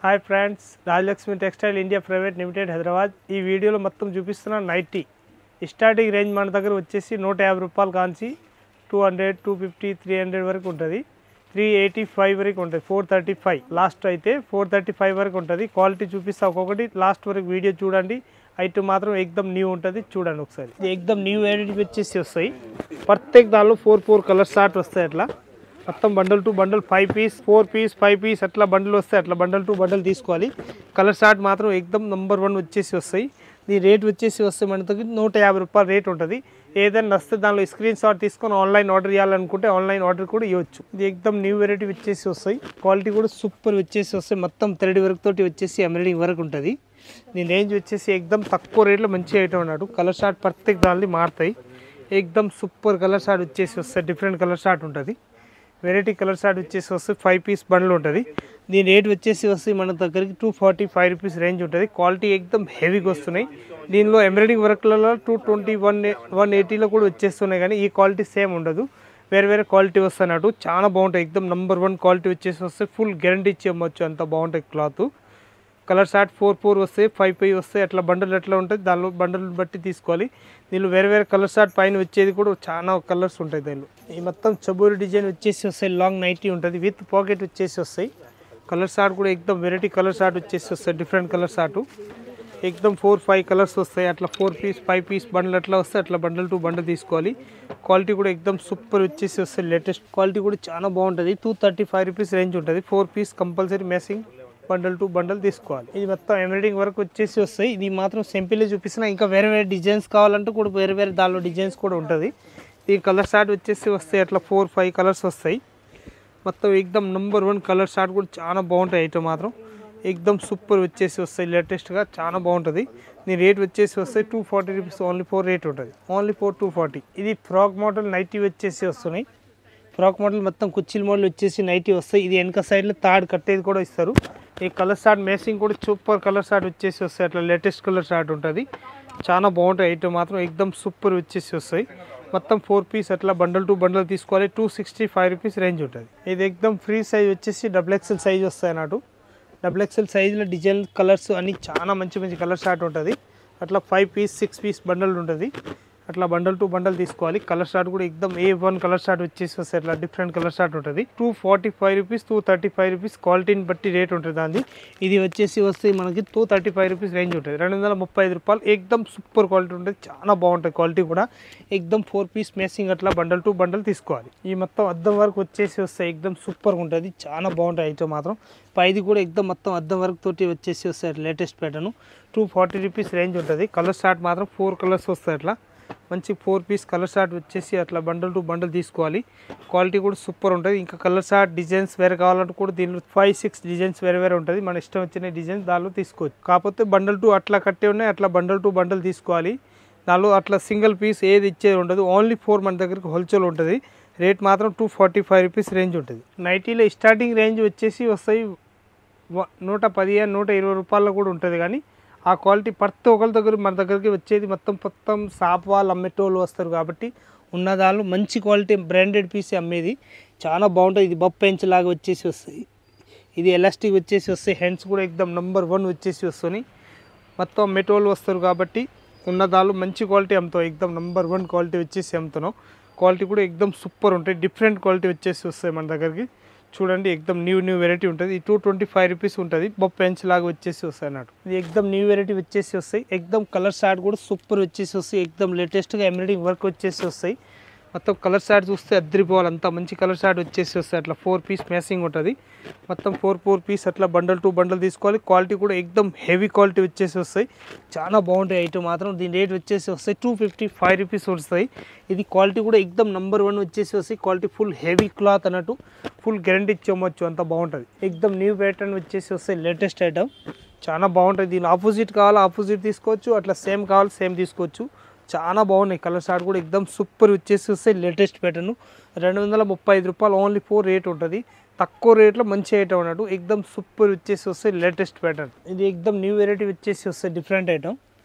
Hi friends, Rajalakshmi textile India private limited Hyderabad. ఈ వీడియోలో మొత్తం చూపిస్తున్న నైటీ స్టార్టింగ్ రేంజ్ మన దగ్గర వచ్చేసి 150 రూపాయలు కాంచి 200, 250, 300 వరకు ఉంటుంది. 385 వరకు ఉంటుంది. 435 లాస్ట్ అయితే 435 వరకు ఉంటుంది. క్వాలిటీ చూపిస్తా ఒక్కొక్కటి, లాస్ట్ వరకు వీడియో చూడండి. ఐటమ్ మాత్రం ఎక్దమ్ న్యూ ఉంటుంది, చూడండి ఒకసారి. ఇది ఎక్దమ్ న్యూ వెరైటీ వచ్చేసి వస్తాయి. ప్రత్యేక దానిలో 4 కలర్స్ స్టార్ట్ వస్తాయి. అట్లా మొత్తం bundle to bundle 5 piece 4 piece 5 piece అట్లా బండల్ వస్తాయి. అట్లా బండల్ టు బండల్ తీసుకోవాలి. కలర్ షార్ట్ మాత్రం ఎక్దమ్ నంబర్ 1 వచ్చేసి వస్తాయి. దీని రేట్ వచ్చేసి వస్తాయి మనకి 150 రూపాయలు రేట్ ఉంటుంది. ఏదైనా వస్తే దానిలో స్క్రీన్ షాట్ తీసుకొని ఆన్లైన్ ఆర్డర్ చేయాలనుకుంటే ఆన్లైన్ ఆర్డర్ కూడా ఇవ్వచ్చు. ఇది ఎక్దమ్ న్యూ వెరైటీ వచ్చేసి వస్తాయి. క్వాలిటీ కూడా సూపర్ వచ్చేసి వస్తాయి. మొత్తం థ్రెడ్ వర్క్ తోటి వచ్చేసి ఎంబ్రాయిడింగ్ వర్క్ ఉంటుంది. దీని రేంజ్ వచ్చేసి ఎక్దమ్ తక్కువ రేట్లో మంచి ఐటమ్ అన్నాడు. కలర్ షార్ట్ ప్రత్యేక దాన్ని మారుతాయి. ఎక్దమ్ సూపర్ కలర్ షార్ట్ వచ్చేసి వస్తాయి. డిఫరెంట్ కలర్ షార్ట్ ఉంటుంది. వెరైటీ కలర్ షార్ట్ వచ్చేసి వస్తే 5 పీస్ బండ్లు ఉంటుంది. దీని రేట్ వచ్చేసి వస్తే మన దగ్గరికి 245 రూపీస్ రేంజ్ ఉంటుంది. క్వాలిటీ ఎక్దమ్ హెవీగా వస్తున్నాయి. దీనిలో ఎంబ్రాయిడింగ్ వర్క్లలో 220, 180లో కూడా వచ్చేస్తున్నాయి. కానీ ఈ క్వాలిటీ సేమ్ ఉండదు, వేరే వేరే క్వాలిటీ వస్తున్నట్టు. చాలా బాగుంటాయి. ఎక్దమ్ నంబర్ 1 క్వాలిటీ వచ్చేసి వస్తే ఫుల్ గ్యారంటీ ఇచ్చి అమ్మొచ్చు, అంత బాగుంటాయి క్లాత్. కలర్ షార్ట్ 4 వస్తాయి, 5 వస్తాయి. అట్లా బండల్ ఎట్లా ఉంటుంది దానిలో బండల్ బట్టి తీసుకోవాలి. దీనిలో వేరే వేరే కలర్ షార్ట్ పైన వచ్చేది కూడా చాలా కలర్స్ ఉంటాయి. దీనిలో ఈ మొత్తం చబూరి డిజైన్ వచ్చేసి వస్తాయి. లాంగ్ నైటీ ఉంటుంది విత్ పాకెట్ వచ్చేసి వస్తాయి. కలర్ షార్ట్ కూడా ఎక్దమ్ వెరైటీ కలర్ షార్ట్ వచ్చేసి వస్తాయి. డిఫరెంట్ కలర్ షార్ట్ ఎక్దమ్ 4-5 కలర్స్ వస్తాయి. అట్లా 4 పీస్ 5 పీస్ బండల్ అట్లా వస్తాయి. అట్లా బండల్ టు బండల్ తీసుకోవాలి. క్వాలిటీ కూడా ఎక్దమ్ సూపర్ వచ్చేసి వస్తాయి. లేటెస్ట్ క్వాలిటీ కూడా చాలా బాగుంటుంది. 235 రూపీస్ రేంజ్ ఉంటుంది. 4 piece compulsory matching bundle to bundle తీసుకోవాలి. ఇది మొత్తం ఎంబ్రాయిడింగ్ వర్క్ వచ్చేసి వస్తాయి. ఇది మాత్రం సింపుల్ చూపిస్తున్నా. ఇంకా వేరే వేరే డిజైన్స్ కావాలంటే కూడా వేరే వేరే దానిలో డిజైన్స్ కూడా ఉంటుంది. ఈ కలర్ షార్ట్ వచ్చేసి వస్తాయి. అట్లా 4-5 కలర్స్ వస్తాయి. మొత్తం ఎక్దమ్ నంబర్ 1 కలర్ షార్ట్ కూడా చాలా బాగుంటాయి. ఐటమ్ మాత్రం ఎక్దమ్ సూపర్ వచ్చేసి వస్తాయి. లేటెస్ట్గా చాలా బాగుంటుంది. దీని రేట్ వచ్చేసి వస్తాయి 240 రూపీస్ ఓన్లీ 4 రేట్ ఉంటుంది. ఓన్లీ 240. ఇది ఫ్రాక్ మోడల్ నైటీ వచ్చేసి వస్తున్నాయి. ఫ్రాక్ మోడల్ మొత్తం కుర్చీల మోడల్ వచ్చేసి నైటీ వస్తాయి. ఇది వెనక సైడ్లో తాడు కట్టేది కూడా ఇస్తారు. ఈ కలర్ షార్ట్ మ్యాచింగ్ కూడా సూపర్ కలర్ షార్ట్ వచ్చేసి వస్తాయి. అట్లా లేటెస్ట్ కలర్ షార్ట్ ఉంటుంది. చాలా బాగుంటాయి. ఐటమ్ మాత్రం ఎక్దమ్ సూపర్ వచ్చేసి వస్తాయి. మొత్తం 4 పీస్ అట్లా బండల్ టు బండల్ తీసుకోవాలి. 265 రూపీస్ రేంజ్ ఉంటుంది. ఇది ఎక్దమ్ ఫ్రీ సైజ్ వచ్చేసి XXL సైజ్ వస్తాయి అన్నట్టు. XXL సైజులో డిజైన్ కలర్స్ అన్ని చాలా మంచి మంచి కలర్ షార్ట్ ఉంటుంది. అట్లా 5 పీస్ 6 పీస్ బండల్ ఉంటుంది. అట్లా బండల్ టు బండల్ తీసుకోవాలి. కలర్ షార్ట్ కూడా ఎక్దమ్ A1 కలర్ షార్ట్ వచ్చేసి వస్తాయి. అట్లా డిఫరెంట్ కలర్ షార్ట్ ఉంటుంది. 245 రూపీస్ 235 రూపీస్ క్వాలిటీని బట్టి రేట్ ఉంటుంది దాన్ని. ఇది వచ్చేసి వస్తే మనకి 235 రూపీస్ రేంజ్ ఉంటుంది. 235 రూపాయలు ఎక్దమ్ సూపర్ క్వాలిటీ ఉంటుంది. చాలా బాగుంటుంది క్వాలిటీ కూడా. ఎక్దమ్ 4 పీస్ మ్యాచింగ్ అట్లా బండల్ టు బండల్ తీసుకోవాలి. ఈ మొత్తం అద్దం వరకు వచ్చేసి వస్తాయి. ఎక్దమ్ సూపర్గా ఉంటుంది. చాలా బాగుంటాయి ఐటమ్ మాత్రం. పైది కూడా ఎక్దమ్ మొత్తం అద్దం వరకు తోటి వచ్చేసి వస్తాయి. లేటెస్ట్ ప్యాటర్న్ 240 రూపీస్ రేంజ్ ఉంటుంది. కలర్ షార్ట్ మాత్రం 4 కలర్స్ వస్తాయి. అట్లా మంచి 4 పీస్ కలర్ షార్ట్ వచ్చేసి అట్లా బండల్ టు బండల్ తీసుకోవాలి. క్వాలిటీ కూడా సూపర్ ఉంటుంది. ఇంకా కలర్ షార్ట్ డిజైన్స్ వేరే కావాలంటే కూడా దీనిలో 5-6 డిజైన్స్ వేరే వేరే ఉంటుంది. మన ఇష్టం వచ్చిన డిజైన్స్ దానిలో తీసుకోవచ్చు. కాకపోతే బండల్ టు అట్లా కట్టే ఉన్నాయి. అట్లా బండల్ టు బండల్ తీసుకోవాలి. దానిలో అట్లా సింగిల్ పీస్ ఏది ఇచ్చేది ఉండదు. ఓన్లీ 4 మన దగ్గరికి హోల్సేల్ ఉంటుంది. రేట్ మాత్రం 245 రూపీస్ రేంజ్ ఉంటుంది. నైటీలో స్టార్టింగ్ రేంజ్ వచ్చేసి వస్తాయి 115, 120 రూపాయల్లో కూడా ఉంటుంది. కానీ ఆ క్వాలిటీ ప్రతి ఒక్కరి దగ్గర మన దగ్గరికి వచ్చేది మొత్తం షాప్ వాళ్ళు అమ్మేటోళ్ళు వస్తారు కాబట్టి ఉన్నదాళ్ళు మంచి క్వాలిటీ బ్రాండెడ్ పీస్ అమ్మేది. చాలా బాగుంటుంది. ఇది బొప్పెంచ్ లాగా వచ్చేసి వస్తాయి. ఇది ఎలాస్టిక్ వచ్చేసి వస్తాయి. హ్యాండ్స్ కూడా ఎక్దమ్ నంబర్ 1 వచ్చేసి వస్తున్నాయి. మొత్తం అమ్మేటోళ్ళు వస్తారు కాబట్టి ఉన్నదాళ్ళు మంచి క్వాలిటీ అమ్ముతాం. ఎక్దమ్ నంబర్ 1 క్వాలిటీ వచ్చేసి అమ్ముతున్నాం. క్వాలిటీ కూడా ఎక్దమ్ సూపర్ ఉంటాయి. డిఫరెంట్ క్వాలిటీ వచ్చేసి వస్తాయి మన దగ్గరికి. చూడండి ఎక్దమ్ న్యూ వెరైటీ ఉంటుంది. ఈ 225 రూపీస్ ఉంటుంది. బొప్పెంచ్ లాగా వచ్చేసి వస్తాయి అన్నట్టు. ఇది ఎక్దమ్ న్యూ వెరైటీ వచ్చేసి వస్తాయి. ఎక్దమ్ కలర్ షార్ట్ కూడా సూపర్ వచ్చేసి వస్తాయి. ఎక్దమ్ లేటెస్ట్గా ఎంబ్రాయిడింగ్ వర్క్ వచ్చేసి వస్తాయి. మొత్తం కలర్ షార్ట్ చూస్తే అద్దరిపోవాలి. అంత మంచి కలర్ షార్ట్ వచ్చేసి వస్తాయి. అట్లా 4 పీస్ మ్యాచింగ్ ఉంటుంది. మొత్తం 4 పీస్ అట్లా బండల్ టు బండల్ తీసుకోవాలి. క్వాలిటీ కూడా ఎక్దమ్ హెవీ క్వాలిటీ వచ్చేసి వస్తాయి. చాలా బాగుంటాయి ఐటమ్ మాత్రం. దీని రేట్ వచ్చేసి వస్తాయి 255 రూపీస్ వస్తాయి. ఇది క్వాలిటీ కూడా ఎక్దమ్ నంబర్ 1 వచ్చేసి వస్తాయి. క్వాలిటీ ఫుల్ హెవీ క్లాత్ అన్నట్టు. ఫుల్ గ్యారంటీ ఇచ్చేయచ్చు, అంత బాగుంటుంది. ఎక్దమ్ న్యూ ప్యాటర్న్ వచ్చేసి వస్తాయి. లేటెస్ట్ ఐటమ్ చాలా బాగుంటుంది. దీని ఆపోజిట్ కావాలా ఆపోజిట్ తీసుకోవచ్చు. అట్లా సేమ్ కావాలి సేమ్ తీసుకోవచ్చు. చాలా బాగున్నాయి. కలర్ షార్ట్ కూడా ఎక్దమ్ సూపర్ వచ్చేసి వస్తాయి. లేటెస్ట్ ప్యాటర్న్ 235 రూపాయలు ఓన్లీ 4 రేట్ ఉంటుంది. తక్కువ రేట్లో మంచి ఐటమ్ అన్నట్టు. ఎక్దమ్ సూపర్ వచ్చేసి వస్తాయి. లేటెస్ట్ ప్యాటర్న్ ఇది ఎక్దమ్ న్యూ వెరైటీ వచ్చేసి వస్తాయి. డిఫరెంట్ ఐటమ్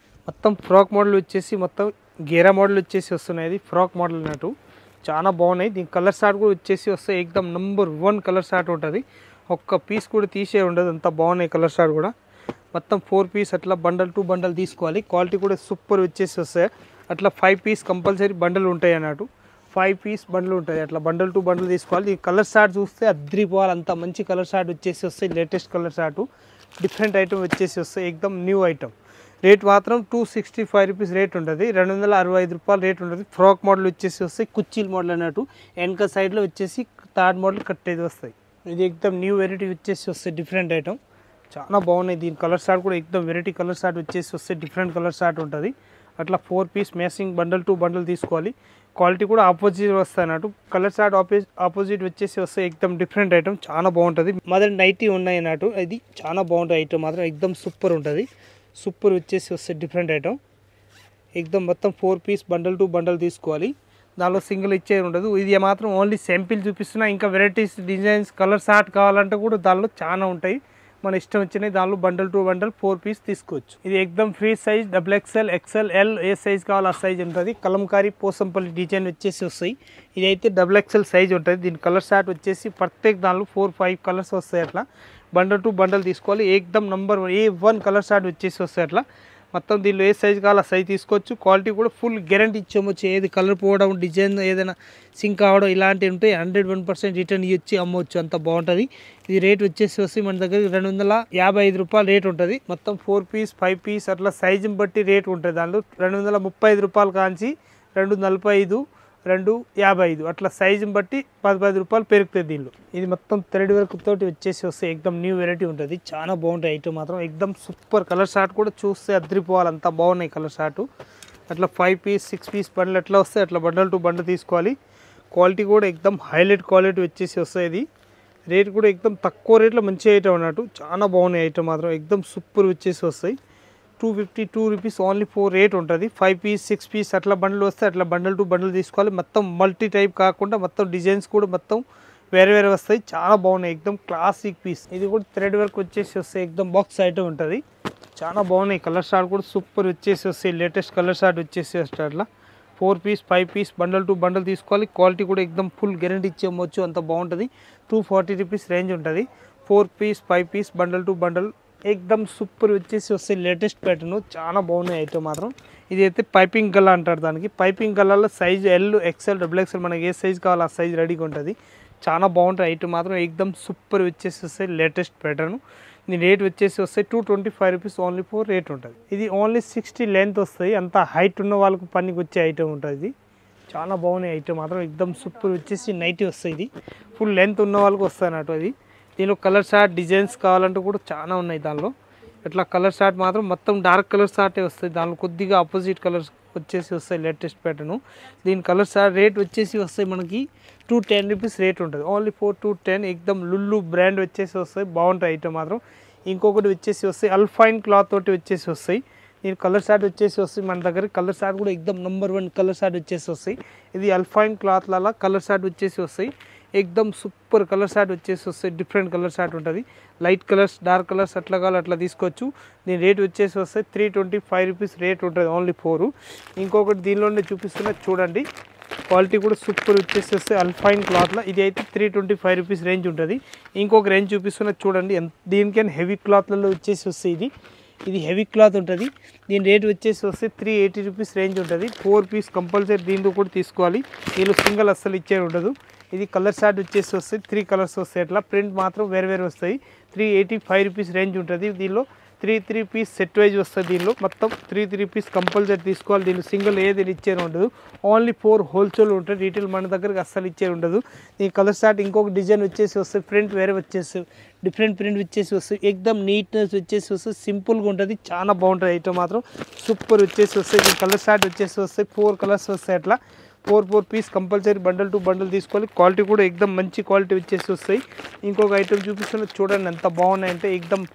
మొత్తం ఫ్రాక్ మోడల్ వచ్చేసి మొత్తం గేరా మోడల్ వచ్చేసి వస్తున్నాయి. ఇది ఫ్రాక్ మోడల్ అన్నట్టు. చాలా బాగున్నాయి. దీని కలర్ షార్ట్ కూడా వచ్చేసి వస్తాయి. ఎక్దమ్ నంబర్ 1 కలర్ షార్ట్ ఉంటుంది. ఒక్క పీస్ కూడా తీసే ఉండదు, అంత బాగున్నాయి కలర్ షార్ట్ కూడా. మొత్తం 4 పీస్ అట్లా బండల్ టు బండల్ తీసుకోవాలి. క్వాలిటీ కూడా సూపర్ వచ్చేసి వస్తాయి. అట్లా 5 పీస్ కంపల్సరీ బండల్ ఉంటాయి అన్నట్టు. 5 పీస్ బండ్లు ఉంటుంది, అట్లా బండల్ టు బండల్ తీసుకోవాలి. ఈ కలర్ షార్ట్ చూస్తే అద్రిపోవాలి, అంత మంచి కలర్ షార్ట్ వచ్చేసి వస్తాయి. Latest colour short, different item వచ్చేసి వస్తాయి, ఎక్దమ్ న్యూ ఐటమ్. రేట్ మాత్రం 265 రూపీస్ రేట్ ఉంటుంది, 265 రూపాయలు రేట్ ఉంటుంది. ఫ్రాక్ మోడల్ వచ్చేసి వస్తాయి, కుర్చీల మోడల్ అన్నట్టు. వెనక సైడ్లో వచ్చేసి థర్డ్ మోడల్ కట్టేది వస్తాయి. ఇది ఎక్దమ్ న్యూ వెరైటీ వచ్చేసి వస్తాయి, డిఫరెంట్ ఐటమ్, చాలా బాగున్నాయి. దీని కలర్ షార్ట్ కూడా ఎక్దమ్ వెరైటీ కలర్ షార్ట్ వచ్చేసి వస్తాయి, డిఫరెంట్ కలర్ షార్ట్ ఉంటుంది. అట్లా 4 piece matching bundle to bundle తీసుకోవాలి. క్వాలిటీ కూడా ఆపోజిట్ వస్తాయి అన్నట్టు. కలర్ షార్ట్ ఆపోజిట్ వచ్చేసి వస్తాయి, ఎక్దమ్ డిఫరెంట్ ఐటమ్, చాలా బాగుంటుంది. మదర్ నైటీ ఉన్నాయి అన్నట్టు. ఇది చాలా బాగుంటుంది ఐటమ్ మాత్రం, ఎక్దమ్ సూపర్ ఉంటుంది. సూపర్ వచ్చేసి వస్తాయి, డిఫరెంట్ ఐటమ్, ఎక్దమ్ మొత్తం 4 పీస్ బండల్ టు బండల్ తీసుకోవాలి. దానిలో సింగిల్ ఇచ్చేది ఉండదు. ఇది మాత్రం ఓన్లీ శాంపిల్ చూపిస్తున్నా. ఇంకా వెరైటీస్ డిజైన్స్ కలర్ షార్ట్ కావాలంటే కూడా దానిలో చాలా ఉంటాయి, మన ఇష్టం వచ్చినాయి. దానిలో బండల్ టు బండల్ 4 పీస్ తీసుకోవచ్చు. ఇది ఎక్దమ్ free size, XXL, XL, L, ఏ సైజ్ కావాలి ఆ సైజ్ ఉంటుంది. కలంకారీ పోసంపల్లి డిజైన్ వచ్చేసి వస్తాయి. ఇదైతే XXL సైజ్ ఉంటుంది. దీని కలర్ షార్ట్ వచ్చేసి ప్రత్యేక దానిలో 4-5 కలర్స్ వస్తాయి. అట్లా బండల్ టు బండల్ తీసుకోవాలి. ఎక్దమ్ నంబర్ 1 కలర్ షార్ట్ వచ్చేసి వస్తాయి. అట్లా మొత్తం దీనిలో ఏ సైజ్ కావాలో ఆ సైజ్ తీసుకోవచ్చు. క్వాలిటీ కూడా ఫుల్ గ్యారంటీ ఇచ్చేయచ్చు. ఏది కలర్ పోవడం, డిజైన్ ఏదైనా సింక్ అవడం ఇలాంటివి ఉంటాయి, 101% రిటర్న్ ఇచ్చి అమ్మవచ్చు, అంత బాగుంటుంది. ఇది రేట్ వచ్చేసి వస్తే మన దగ్గర 255 రూపాయలు రేట్ ఉంటుంది. మొత్తం 4 పీస్ 5 పీస్ అట్లా సైజుని బట్టి రేట్ ఉంటుంది. దానిలో 235 రూపాయలు కాంచి 245, 255 అట్లా సైజుని బట్టి 10 రూపాయలు పెరుగుతుంది దీనిలో. ఇది మొత్తం థ్రెడ్ వర్క్ తోటి వచ్చేసి వస్తే ఎక్దమ్ న్యూ వెరైటీ ఉంటుంది, చాలా బాగుంటాయి ఐటమ్ మాత్రం. ఎక్దమ్ సూపర్ కలర్ షార్ట్ కూడా చూస్తే అద్రిపోవాలి, అంతా బాగున్నాయి కలర్ షార్ట్. అట్లా 5 పీస్ 6 పీస్ బండ్లు ఎట్లా వస్తాయి అట్లా బండల్ టు బండల్ తీసుకోవాలి. క్వాలిటీ కూడా ఎక్దమ్ హైలైట్ క్వాలిటీ వచ్చేసి వస్తాయి. ఇది రేట్ కూడా ఎక్దమ్ తక్కువ రేట్లో మంచి ఐటమ్ అన్నట్టు, చాలా బాగున్నాయి ఐటమ్ మాత్రం, ఎక్దమ్ సూపర్ వచ్చేసి వస్తాయి. 252 రూపీస్ ఓన్లీ 4 రేట్ ఉంటుంది. 5 పీస్ 6 పీస్ అట్లా బండ్లు వస్తాయి, అట్లా బండల్ టు బండల్ తీసుకోవాలి. మొత్తం మల్టీ టైప్ కాకుండా మొత్తం డిజైన్స్ కూడా మొత్తం వేరే వేరే వస్తాయి, చాలా బాగున్నాయి, ఎక్దమ్ క్లాసిక్ పీస్. ఇది కూడా థ్రెడ్ వర్క్ వచ్చేసి వస్తాయి, ఎక్దమ్ బాక్స్ ఐటమ్ ఉంటుంది, చాలా బాగున్నాయి. కలర్ షార్ట్ కూడా సూపర్ వచ్చేసి వస్తాయి, లేటెస్ట్ కలర్ షార్ట్ వచ్చేసి వస్తాయి. అట్లా 4 piece 5 piece bundle to bundle తీసుకోవాలి. క్వాలిటీ కూడా ఎక్దమ్ ఫుల్ గ్యారెంటీ ఇచ్చేయచ్చు, అంత బాగుంటుంది. 240 రూపీస్ రేంజ్ ఉంటుంది. 4 piece 5 piece bundle to bundle ఎక్దమ్ సూపర్ వచ్చేసి వస్తాయి, లేటెస్ట్ ప్యాటర్న్, చాలా బాగున్నాయి ఐటమ్ మాత్రం. ఇది అయితే పైపింగ్ గల్లా అంటారు దానికి. పైపింగ్ గల్లాలో సైజ్ L, XL, XXL మనకి ఏ సైజ్ కావాలో ఆ సైజ్ రెడీగా ఉంటుంది, చాలా బాగుంటుంది ఐటమ్ మాత్రం. ఎక్దమ్ సూపర్ వచ్చేసి వస్తాయి, లేటెస్ట్ ప్యాటర్న్. దీని రేట్ వచ్చేసి వస్తాయి 225 రూపీస్ ఓన్లీ 4 రేట్ ఉంటుంది. ఇది ఓన్లీ 60 లెంత్ వస్తాయి, అంత హైట్ ఉన్న వాళ్ళకు పనికి వచ్చే ఐటమ్ ఉంటుంది. ఇది చాలా బాగున్నాయి ఐటమ్ మాత్రం, ఎక్దమ్ సూపర్ వచ్చేసి నైటీ వస్తాయి. ఇది ఫుల్ లెంత్ ఉన్న వాళ్ళకి వస్తాయి అన్నట్టు. అది దీనిలో కలర్ షార్ట్ డిజైన్స్ కావాలంటే కూడా చాలా ఉన్నాయి దానిలో. ఇట్లా కలర్ షార్ట్ మాత్రం మొత్తం డార్క్ కలర్ షార్టే వస్తాయి, దానిలో కొద్దిగా ఆపోజిట్ కలర్స్ వచ్చేసి వస్తాయి, లేటెస్ట్ ప్యాటర్న్. దీని కలర్ షార్ట్ రేట్ వచ్చేసి వస్తాయి మనకి 210 రూపీస్ రేట్ ఉంటుంది, ఓన్లీ 4-210. ఎక్దమ్ లుల్లు బ్రాండ్ వచ్చేసి వస్తాయి, బాగుంటాయి ఐటమ్ మాత్రం. ఇంకొకటి వచ్చేసి వస్తాయి అల్ఫైన్ క్లాత్ తోటి వచ్చేసి వస్తాయి. దీని కలర్ షార్ట్ వచ్చేసి వస్తాయి మన దగ్గర. కలర్ షార్ట్ కూడా ఎక్దమ్ నంబర్ 1 కలర్ షార్ట్ వచ్చేసి వస్తాయి. ఇది అల్ఫైన్ క్లాత్లలో కలర్ షార్ట్ వచ్చేసి వస్తాయి, ఎక్దమ్ సూపర్ కలర్ షార్ట్ వచ్చేసి వస్తాయి, డిఫరెంట్ కలర్ షార్ట్ ఉంటుంది. లైట్ కలర్స్ డార్క్ కలర్స్ అట్లా కావాలి అట్లా తీసుకోవచ్చు. దీని రేట్ వచ్చేసి వస్తాయి 325 రూపీస్ రేట్ ఉంటుంది, ఓన్లీ 4. ఇంకొకటి దీనిలోనే చూపిస్తున్నా చూడండి, క్వాలిటీ కూడా సూపర్ వచ్చేసి వస్తాయి అల్ఫైన్ క్లాత్లో. ఇది అయితే 325 రూపీస్ రేంజ్ ఉంటుంది. ఇంకొక రేంజ్ చూపిస్తున్నా చూడండి, దీనికైనా హెవీ క్లాత్లలో వచ్చేసి వస్తాయి. ఇది హెవీ క్లాత్ ఉంటుంది. దీని రేట్ వచ్చేసి వస్తే 380 రూపీస్ రేంజ్ ఉంటుంది. 4 పీస్ కంపల్సరీ దీంతో కూడా తీసుకోవాలి, దీనిలో సింగిల్ అస్సలు ఇచ్చే ఉండదు. ఇది కలర్ షార్ట్ వచ్చేసి వస్తాయి, 3 కలర్స్ వస్తాయి. అట్లా ప్రింట్ మాత్రం వేరే వేరే వస్తాయి. 385 రూపీస్ రేంజ్ ఉంటుంది. దీనిలో 3 పీస్ సెట్ వైజ్ వస్తుంది. దీనిలో మొత్తం 3 పీస్ కంపల్సరీ తీసుకోవాలి. దీనిలో సింగిల్ ఏది ఇచ్చేది ఉండదు, ఓన్లీ 4 హోల్సేల్ ఉంటుంది. రీటైల్ మన దగ్గరకు అస్సలు ఇచ్చేది ఉండదు. ఈ కలర్ షార్ట్ ఇంకొక డిజైన్ వచ్చేసి వస్తాయి, ప్రింట్ వేరే వచ్చేసి డిఫరెంట్ ప్రింట్ వచ్చేసి వస్తాయి, ఎక్దమ్ నీట్నెస్ వచ్చేసి వస్తుంది, సింపుల్గా ఉంటుంది, చాలా బాగుంటుంది ఐటమ్ మాత్రం, సూపర్ వచ్చేసి వస్తాయి. ఈ కలర్ షార్ట్ వచ్చేసి వస్తాయి 4 కలర్స్ వస్తాయి. అట్లా 4 piece compulsory bundle to bundle తీసుకోవాలి. క్వాలిటీ కూడా ఎక్దమ్ మంచి క్వాలిటీ వచ్చేసి వస్తాయి. ఇంకొక ఐటమ్ చూపిస్తున్నా చూడండి, ఎంత బాగున్నాయంటే ఎక్దమ్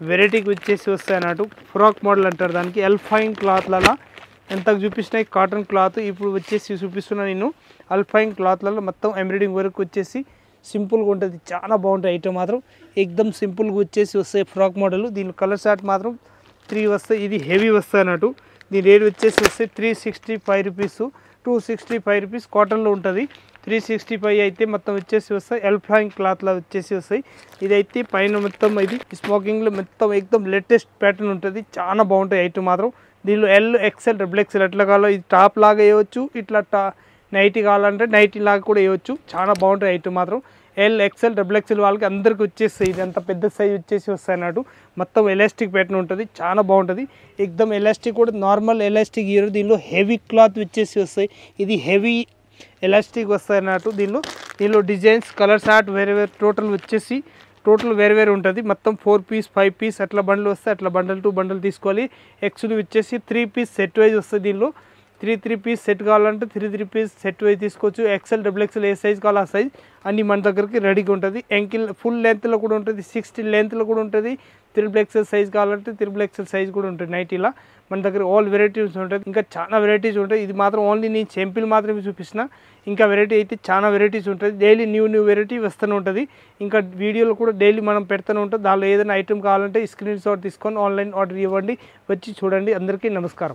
వెరైటీకి వచ్చేసి వస్తాయి అన్నట్టు. ఫ్రాక్ మోడల్ అంటారు దానికి. అల్ఫైన్ క్లాత్లలో ఎంతకు చూపిస్తున్నాయి కాటన్ క్లాత్, ఇప్పుడు వచ్చేసి చూపిస్తున్నా నేను అల్ఫైన్ క్లాత్లలో మొత్తం ఎంబ్రాయిడింగ్ వర్క్ వచ్చేసి సింపుల్గా ఉంటుంది, చాలా బాగుంటుంది ఐటమ్ మాత్రం. ఎక్దమ్ సింపుల్గా వచ్చేసి వస్తాయి ఫ్రాక్ మోడల్. దీని కలర్ షార్ట్ మాత్రం 3 వస్తాయి. ఇది హెవీ వస్తాయి అన్నట్టు. దీని రేట్ వచ్చేసి వస్తాయి 365 రూపీస్, 265 రూపీస్ కాటన్లో ఉంటుంది. 365 అయితే మొత్తం వచ్చేసి వస్తాయి. ఎల్ ఫ్లయింగ్ క్లాత్లో వచ్చేసి వస్తాయి. ఇదైతే పైన మొత్తం ఇది స్మోకింగ్లో మొత్తం ఎక్దమ్ లేటెస్ట్ ప్యాటర్న్ ఉంటుంది. చాలా బాగుంటాయి ఐటమ్ మాత్రం. దీనిలో ఎల్ ఎక్సెల్ డబుల్ ఎక్సెల్ ఎట్లా కావాలో ఇది టాప్ లాగా వేయవచ్చు, ఇట్లా నైటీ కావాలంటే నైటీ లాగా కూడా వేయవచ్చు. చాలా బాగుంటాయి ఐటమ్ మాత్రం. ఎల్ ఎక్సెల్ డబుల్ ఎక్సెల్ వాళ్ళకి అందరికి వచ్చేస్తాయి. ఇది అంత పెద్ద సైజ్ వచ్చేసి వస్తాయి అన్నట్టు. మొత్తం ఎలాస్టిక్ ప్యాటర్న్ ఉంటుంది, చాలా బాగుంటుంది. ఎక్దమ్ ఎలాస్టిక్ కూడా నార్మల్ ఎలాస్టిక్ ఇయర్. దీనిలో హెవీ క్లాత్ వచ్చేసి వస్తాయి. ఇది హెవీ ఎలాస్టిక్ వస్తాయి అన్నట్టు. దీనిలో డిజైన్స్ కలర్స్ ఆర్ట్ వేరే వేరే టోటల్ వేరే వేరే ఉంటుంది. మొత్తం 4 పీస్ 5 పీస్ అట్లా బండ్లు వస్తాయి. అట్లా బండల్ టు బండల్ తీసుకోవాలి. ఎక్స్లు వచ్చేసి 3 పీస్ సెట్ వైజ్ వస్తుంది. దీనిలో 3 పీస్ సెట్ కావాలంటే 3 పీస్ సెట్ వైజ్ తీసుకోవచ్చు. ఎక్సెల్ డబుల్ ఎక్సెల్ ఏ సైజ్ కావాలో ఆ సైజ్ అన్ని మన దగ్గరికి రెడీగా ఉంటుంది. ఎంకిల్ ఫుల్ లెంత్లో కూడా ఉంటుంది, 60 లెంత్లో కూడా ఉంటుంది. త్రిబుల్ ఎక్సెల్ సైజ్ కావాలంటే త్రిబుల్ ఎక్సెల్ సైజ్ కూడా ఉంటుంది. నైటీలా మన దగ్గర ఆల్ వెరైటీస్ ఉంటుంది. ఇంకా చాలా వెరైటీస్ ఉంటాయి. ఇది మాత్రం ఓన్లీ నేను సింపుల్ మాత్రమే చూపిస్తున్నా. ఇంకా వెరైటీ అయితే చాలా వెరైటీస్ ఉంటుంది. డైలీ న్యూ వెరైటీ వస్తూనే ఉంటుంది. ఇంకా వీడియోలో కూడా డైలీ మనం పెడుతూనే ఉంటాం. దానిలో ఏదైనా ఐటమ్ కావాలంటే స్క్రీన్ షాట్ తీసుకొని ఆన్లైన్ ఆర్డర్ ఇవ్వండి, వచ్చి చూడండి. అందరికీ నమస్కారం.